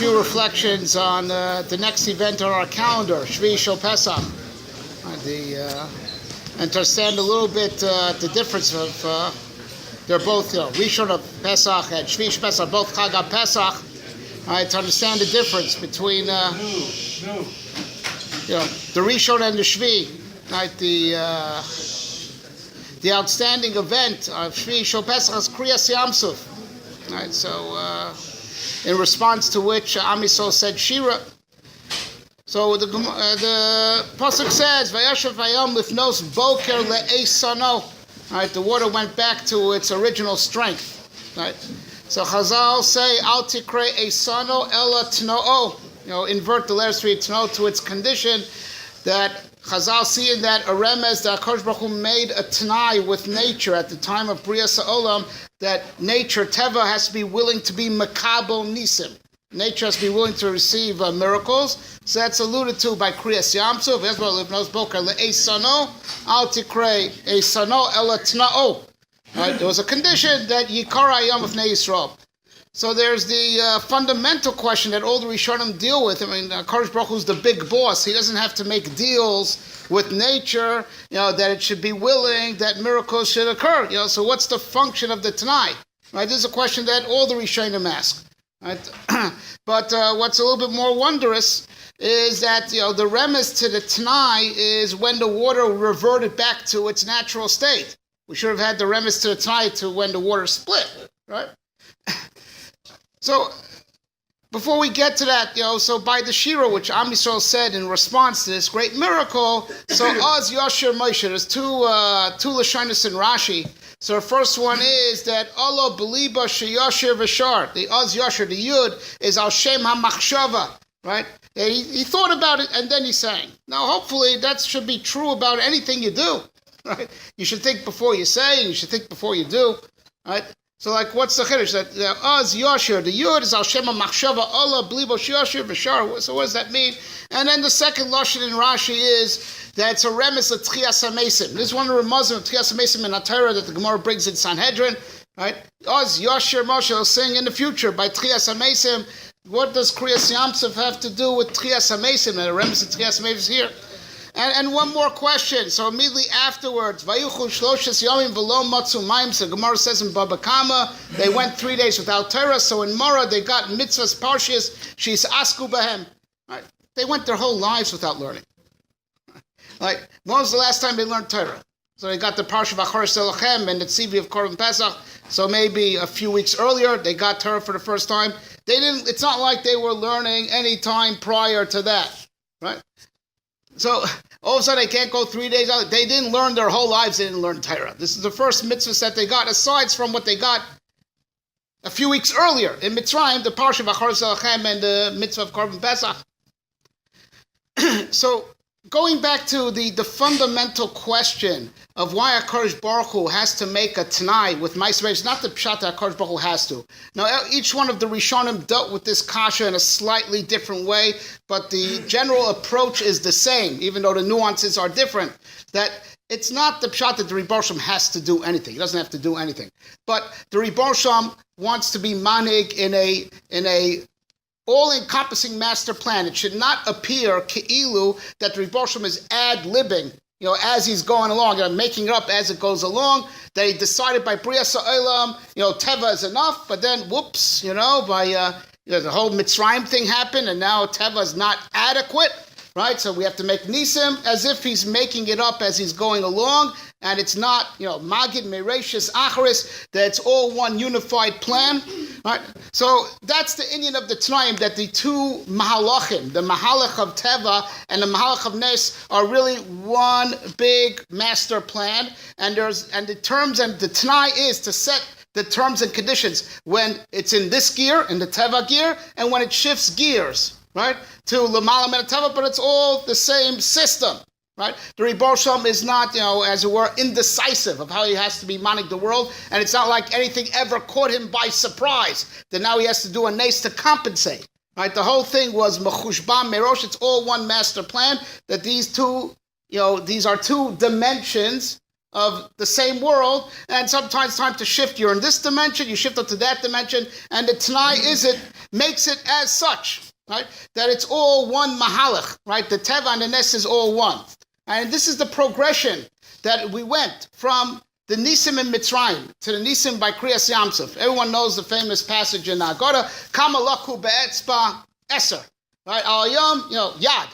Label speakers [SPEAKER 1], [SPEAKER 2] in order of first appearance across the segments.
[SPEAKER 1] few reflections on the next event on our calendar, Shvi Shel Pesach. And to understand a little bit the difference of, they're both, Rishon of Pesach and Shvi Shel Pesach, both Chag HaPesach. To understand the difference between, the Rishon and the Shvi, right? The outstanding event of Shvi Shel Pesach is Krias Yamsuf. Right, so in response to which Am Yisrael said Shira. So the pasuk says, "Vayashav Vayom lifnos boker le'eisano." Right, the water went back to its original strength. Right, so Chazal say, "Al tikre eisano ela tno'o." Invert the letter tno to its condition. That Chazal see in that a remez that HaKadosh Baruch Hu made a t'nai with nature at the time of Brias Ha'olam, that nature, Teva, has to be willing to be makabel nisim. Nature has to be willing to receive miracles. So that's alluded to by Krias Yamsuf. There was a condition that Yikara Yom of Yisrael. So there's the fundamental question that all the Rishonim deal with. I mean, Kadosh Baruch Hu is the big boss. He doesn't have to make deals with nature, that it should be willing, that miracles should occur. So what's the function of the Tanai? Right? This is a question that all the Rishonim ask. Right? But what's a little bit more wondrous is that, the remez to the Tanai is when the water reverted back to its natural state. We should have had the remez to the Tanai to when the water split, right? So, before we get to that, so by the Shira, which Am Yisrael said in response to this great miracle, so Oz Yashir Moshe, there's two Lashonos in Rashi. So the first one is that Allah Beliba Sheyashir V'Shar, the Oz Yashir, the Yud, is Al Shem HaMachshava, right? He thought about it and then he sang. Now, hopefully, that should be true about anything you do, right? You should think before you say, and you should think before you do, right? So, what's the chiddush? That Oz Yashir, the Yud is Al Shem HaMachshava, Allah Belibo Sheyashir V'Shar. So what does that mean? And then the second lashon in Rashi is that it's a remes of Trias HaMesim. This is one of the Ramazim of Trias HaMesim in Atayra that the Gemara brings in Sanhedrin. Right? Oz Yashir Moshe will sing in the future by Trias HaMesim. What does Krias Yamsuf have to do with Trias HaMesim? And the remes of Trias HaMesim is here. And one more question. So immediately afterwards, Vayuchu Shloshes Yomim V'lo Matzu Mayim. So Gemara says in Baba Kama, they went 3 days without Torah. So in Mara they got mitzvahs parshias. She's asku bahem. Right? They went their whole lives without learning. When was the last time they learned Torah? So they got the parsha V'achar Selachem and the Tzivi of Korban Pesach. So maybe a few weeks earlier they got Torah for the first time. They didn't. It's not like they were learning any time prior to that, right? So all of a sudden they can't go 3 days out. They didn't learn their whole lives. They didn't learn Torah. This is the first mitzvah that they got, aside from what they got a few weeks earlier in Mitzrayim, the parsha V'achar Selachem and the mitzvah of Korban Pesach. So going back to the fundamental question of why HaKadosh Baruch Hu has to make a Tanai with Ma'aser Beis, not the pshat that HaKadosh Baruch Hu has to. Now, each one of the Rishonim dealt with this kasha in a slightly different way, but the general approach is the same, even though the nuances are different. That it's not the pshat that the Rebbe Shem has to do anything. He doesn't have to do anything. But the Rebbe Shem wants to be manig in a all-encompassing master plan. It should not appear ke'ilu that the Rebbe Shem is ad-libbing, as he's going along, making it up as it goes along, that he decided by Brias Ha'olam, Teva is enough, but then, whoops, by the whole Mitzrayim thing happened, and now Teva is not adequate, right? So we have to make Nisim as if he's making it up as he's going along, and it's not, Magid, Mereshis, Acharis, that it's all one unified plan, right? So that's the Indian of the Tanaim, that the two Mahalachim, the Mahalach of Teva and the Mahalach of Nes, are really one big master plan, and the terms, and the Tanai is to set the terms and conditions when it's in this gear, in the Teva gear, and when it shifts gears, right, to L'malam and Teva, but it's all the same system. Right? The Rebbe Shem is not, as it were, indecisive of how he has to be manning the world, and it's not like anything ever caught him by surprise, that now he has to do a nace to compensate. Right? The whole thing was mechushbam merosh, it's all one master plan, that these are two dimensions of the same world, and sometimes it's time to shift. You're in this dimension, you shift up to that dimension, and the Tanai is it makes it as such, right? That it's all one mahalach, right? The teva and the nes is all one. And this is the progression that we went from the Nisim in Mitzrayim to the Nisim by Krias Yamsuf. Everyone knows the famous passage in Agora, Kama laku be'etzba eser, right? Al yom, yad,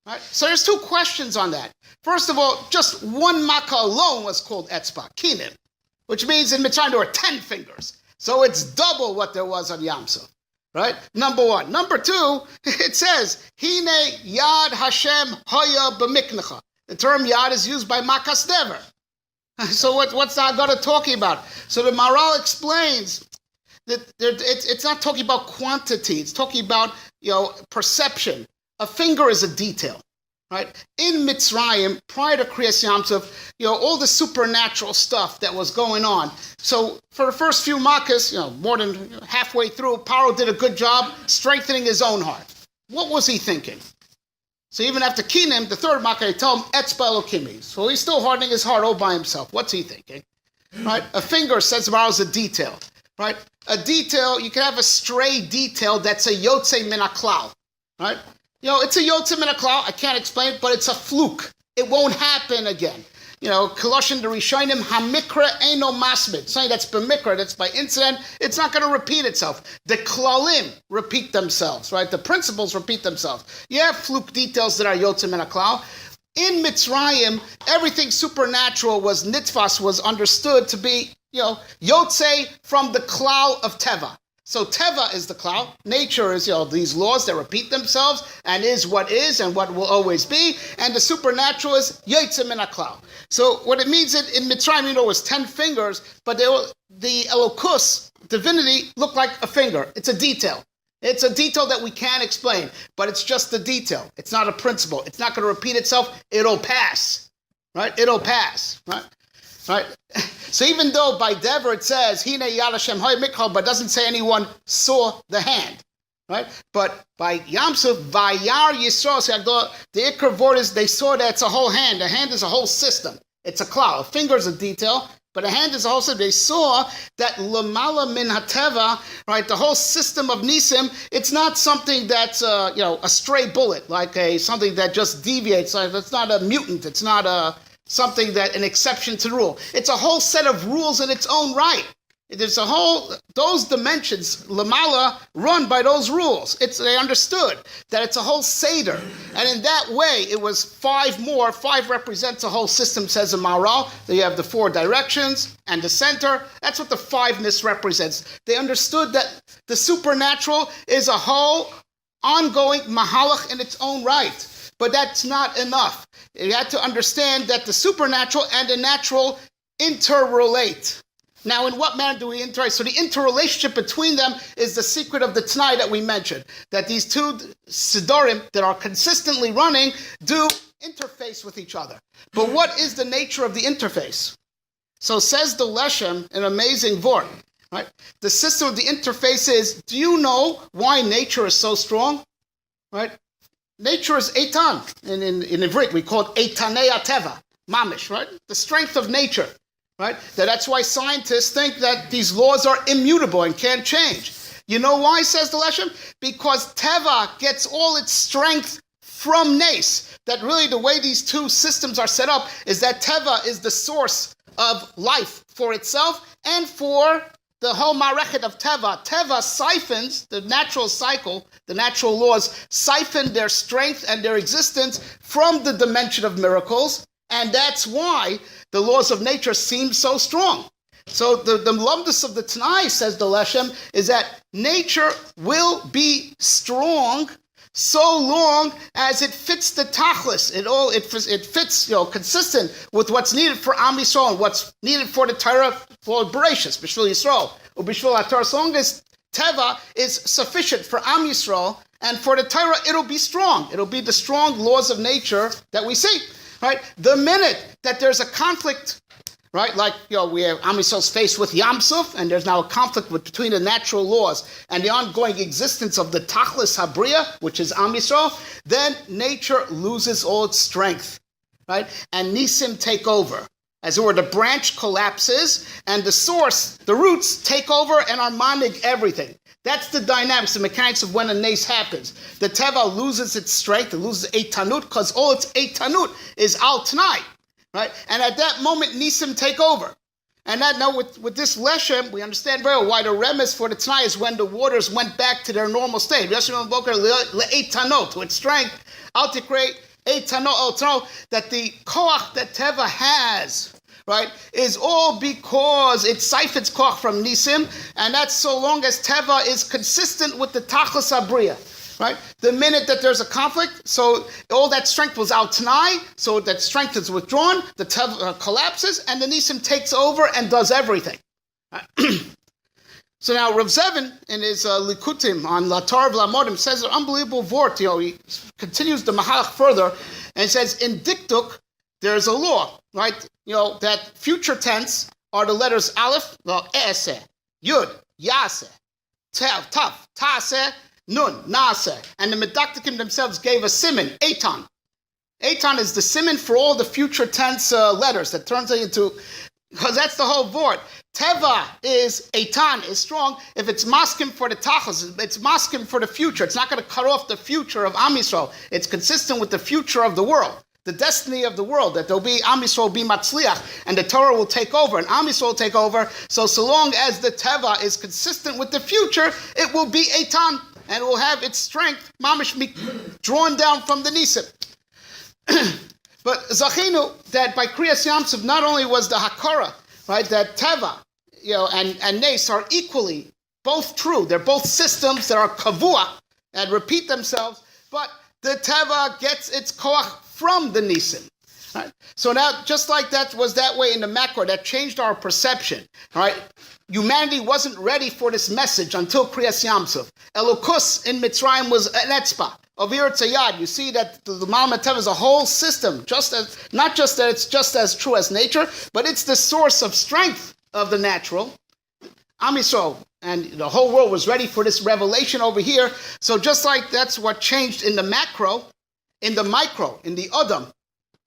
[SPEAKER 1] right? So there's two questions on that. First of all, just one makkah alone was called etzba, kinim, which means in Mitzrayim there were 10 fingers. So it's double what there was on Yamsuf, right? Number one. Number two, it says, Hine yad Hashem hoya b'miknecha. The term yad is used by Makas Dever. So what's the Haggadah talking about? So the Maharal explains that it's not talking about quantity. It's talking about perception. A finger is a detail, right? In Mitzrayim, prior to Krias Yamsuf, all the supernatural stuff that was going on. So for the first few Makas, more than halfway through, Paro did a good job strengthening his own heart. What was he thinking? So even after Kinim, the third Makkah, they tell him, Etzba Elokimi. So he's still hardening his heart all by himself. What's he thinking? Right? A finger, says Maharal, is a detail. Right? A detail, you can have a stray detail that's a Yotze Min HaKlal. Right? It's a Yotze Min HaKlal. I can't explain it, but it's a fluke. It won't happen again. Colossians the Rishonim, Hamikra Eino Masmid. Something that's b'mikra, that's by incident, it's not going to repeat itself. The klalim repeat themselves, right? The principles repeat themselves. You have fluke details that are Yotze Min HaKlal. In Mitzrayim, everything supernatural was nitfas, was understood to be, Yotze from the klal of Teva. So Teva is the klal. Nature is, these laws that repeat themselves and is what is and what will always be. And the supernatural is Yotze Min HaKlal. So what it means in Mitzrayim, it was 10 fingers, but the Elokus, divinity, looked like a finger. It's a detail. It's a detail that we can't explain, but it's just a detail. It's not a principle. It's not going to repeat itself. It'll pass, right? It'll pass, right? Right? So even though by Dever it says, Hine Yad Hashem Hoy Mikal, but doesn't say anyone saw the hand, right? But by Yamsuf, Vayar Yisrael, the Ikar word is they saw that it's a whole hand. A hand is a whole system. It's a klal. A finger is a detail, but a hand is a whole system. They saw that Lamala Min Hateva, right? The whole system of Nisim, it's not something that's a stray bullet, like something that just deviates. Like, it's not a mutant. It's not something that an exception to the rule. It's a whole set of rules in its own right. There's those dimensions, Lamala, run by those rules. They understood that it's a whole Seder. And in that way, it was 5 more. 5 represents a whole system, says the Maharal. You have the 4 directions and the center. That's what the 5-ness represents. They understood that the supernatural is a whole ongoing mahalach in its own right. But that's not enough. You had to understand that the supernatural and the natural interrelate. Now, in what manner do we interrelate? So the interrelationship between them is the secret of the Tanai that we mentioned, that these 2 Sidorim that are consistently running do interface with each other. But what is the nature of the interface? So says the Leshem, an amazing vort, right? The system of the interface is, do you know why nature is so strong? Right? Nature is Eitan. In Ivrit, we call it Eitanei Ateva, Mamish, right? The strength of nature, right? That's why scientists think that these laws are immutable and can't change. You know why, says the Leshem? Because Teva gets all its strength from Nes. That really the way these 2 systems are set up is that Teva is the source of life for itself and for the whole marechet of Teva. Teva siphons, the natural cycle, the natural laws, siphon their strength and their existence from the dimension of miracles, and that's why the laws of nature seem so strong. So the lumdus of the Tanai, says the Leshem, is that nature will be strong so long as it fits the tachlis. It fits, consistent with what's needed for Am Yisrael and what's needed for the Torah, for Bereshis, B'shvil Yisrael, or B'shvil HaTorah. So long as Teva is sufficient for Am Yisrael and for the Torah, it'll be strong. It'll be the strong laws of nature that we see, right? The minute that there's a conflict, right? Like, we have Am Yisrael's faced with Yamsuf, and there's now a conflict between the natural laws and the ongoing existence of the Tachlis Habriya, which is Am Yisrael, then nature loses all its strength, right? And Nisim take over. As it were, the branch collapses, and the source, the roots, take over and are manig everything. That's the dynamics, the mechanics of when a nace happens. The teva loses its strength, it loses eitanut, because all its eitanut is al tonight, right? And at that moment, nisim take over. And that now with this leshem, we understand very well why the remes for the tonight is when the waters went back to their normal state. To its strength, al tikrei eitanot, that the koach that teva has, right, is all because it siphons koach from nisim, and that's so long as teva is consistent with the tachlis abriya, right? The minute that there's a conflict, so all that strength was out tanai, so that strength is withdrawn, the teva collapses, and the nisim takes over and does everything. So now Rav Zevin in his Likutim on Latar V'Lamodim says an unbelievable vort. He continues the Mahalach further and says in Diktuk there's a law, right? That future tense are the letters Aleph, Eseh, Yud, Yaseh, Tev, Tav, Taseh, Nun, Naseh. And the Medaktikim themselves gave a siman, Eitan. Eitan is the siman for all the future tense letters that turns into, because that's the whole vort. Teva is, Eitan is strong. If it's maskim for the tachlis, it's maskim for the future. It's not going to cut off the future of Am Yisrael. It's consistent with the future of the world, the destiny of the world, that there'll be Am Yisrael will be matzliach, and the Torah will take over, and Am Yisrael will take over. So long as the Teva is consistent with the future, it will be Eitan, and it will have its strength, mamish, drawn down from the Nisim. But Zachinu, that by Krias Yamsuf, not only was the Hakara, right, that Teva, and Nes are equally both true. They're both systems that are kavua and repeat themselves, but the Teva gets its koach from the Nisim. Right? So now, just like that was that way in the macro, that changed our perception. Right? Humanity wasn't ready for this message until Krias Yamsuf. Elokus in Mitzrayim was an etzba. Of Eretz Hayad, you see that the Ma'amad Teva is a whole system, not just that it's just as true as nature, but it's the source of strength of the natural. Am Yisrael and the whole world was ready for this revelation over here. So just like that's what changed in the macro, in the micro, in the Adam,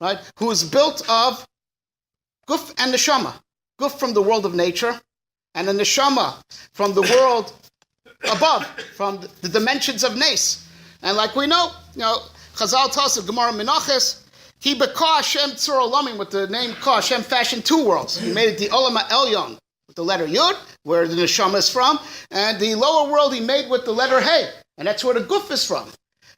[SPEAKER 1] right, who is built of guf and neshama. Guf from the world of nature, and the neshama from the world above, from the dimensions of Nes. And like we know, Chazal tells us of Gemara Menachos, Ki b'ka Hashem tzur olamim, with the name Ka, Hashem fashioned two worlds. He made it the Olam Elyon, with the letter Yud, where the neshama is from, and the lower world he made with the letter Hey, and that's where the guf is from.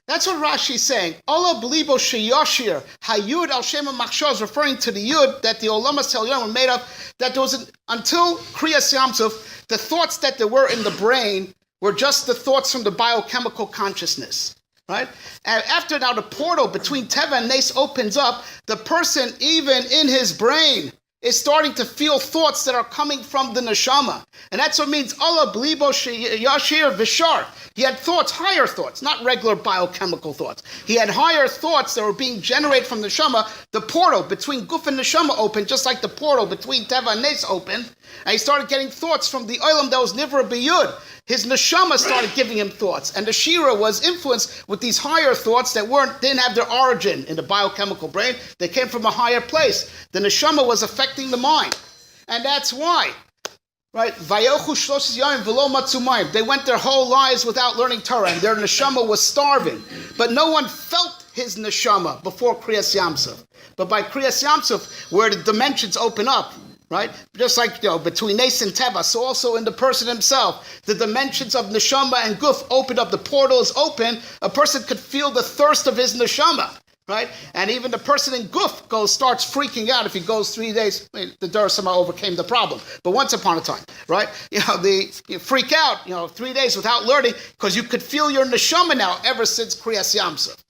[SPEAKER 1] That's what Rashi is saying. Ola belibo sheyashir hayud al shema machshor is referring to the Yud that the Olamas Elyon were made of. That there was until Krias Yamsuf, the thoughts that there were in the brain were just the thoughts from the biochemical consciousness, right? And after now the portal between Teva and Nes opens up, the person, even in his brain, is starting to feel thoughts that are coming from the neshama. And that's what means, Allah blibo yashir vishar. He had thoughts, higher thoughts, not regular biochemical thoughts. He had higher thoughts that were being generated from the neshama. The portal between guf and neshama opened, just like the portal between Teva and Nes opened. And he started getting thoughts from the olam that was nivra b'yud. His neshama started giving him thoughts, and the shira was influenced with these higher thoughts that didn't have their origin in the biochemical brain. They came from a higher place. The neshama was affecting the mind, and that's why, right? Vayochu shlosh yom v'lo matzu mayim. They went their whole lives without learning Torah, and their neshama was starving. But no one felt his neshama before Krias Yamsuf. But by Krias Yamsuf, where the dimensions open up, right? Just like, between Nes and Teva, so also in the person himself, the dimensions of neshama and guf opened up, the portal is open, a person could feel the thirst of his neshama, right? And even the person in guf starts freaking out if he goes 3 days. The Dura somehow overcame the problem, but once upon a time, right? You freak out, 3 days without learning, because you could feel your neshama now ever since Krias Yamsuf.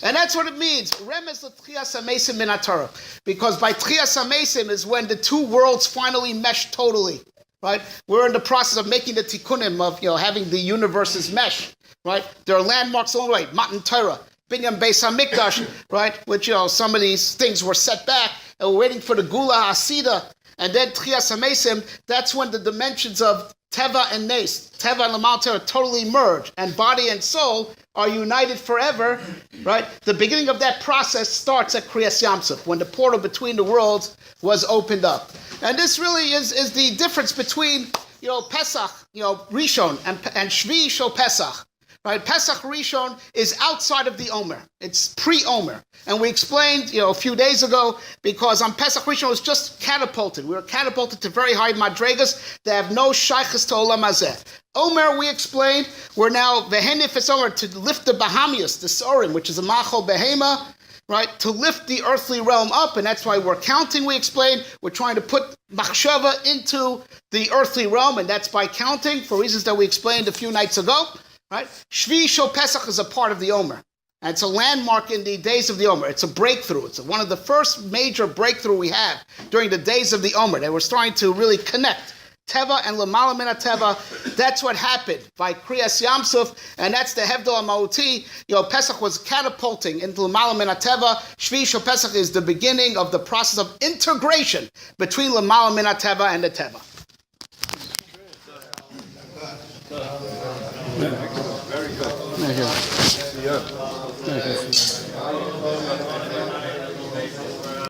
[SPEAKER 1] And that's what it means. Remez l'tchias hamesim min haTorah. Because by tchias hamesim is when the two worlds finally mesh totally. Right? We're in the process of making the tikkunim of having the universes mesh. Right? There are landmarks along the way. Matan Torah, Binyan Beis Hamikdash, right? Which some of these things were set back, and we're waiting for the Gula Asida. And then tchias hamesim, that's when the dimensions of Teva and Nes, Teva and Lamal Torah totally merge, and body and soul are united forever, right? The beginning of that process starts at Krias Yamsuf, when the portal between the worlds was opened up. And this really is the difference between Pesach, Rishon, and Shvi Shel Pesach. Right, Pesach Rishon is outside of the Omer. It's pre-Omer. And we explained, a few days ago, because on Pesach Rishon it was just catapulted. We were catapulted to very high madregas that have no shaykhs to Olam Hazeh. Omer, we explained, we're now Vehenif es Omer, to lift the Bahamius, the Sorim, which is a Machol Behema, right, to lift the earthly realm up, and that's why we're counting, we explained. We're trying to put Machshava into the earthly realm, and that's by counting, for reasons that we explained a few nights ago. Right? Shvi Shel Pesach is a part of the Omer. And it's a landmark in the days of the Omer. It's a breakthrough. It's one of the first major breakthrough we have during the days of the Omer. They were starting to really connect Teva and Lamala Min Teva. That's what happened by Krias Yamsuf, and that's the Hevdel HaMauti. Pesach was catapulting into Lamala Min Teva. Shvi Shel Pesach is the beginning of the process of integration between Lamala Min Teva and the Teva.
[SPEAKER 2] Very good.
[SPEAKER 1] Thank you.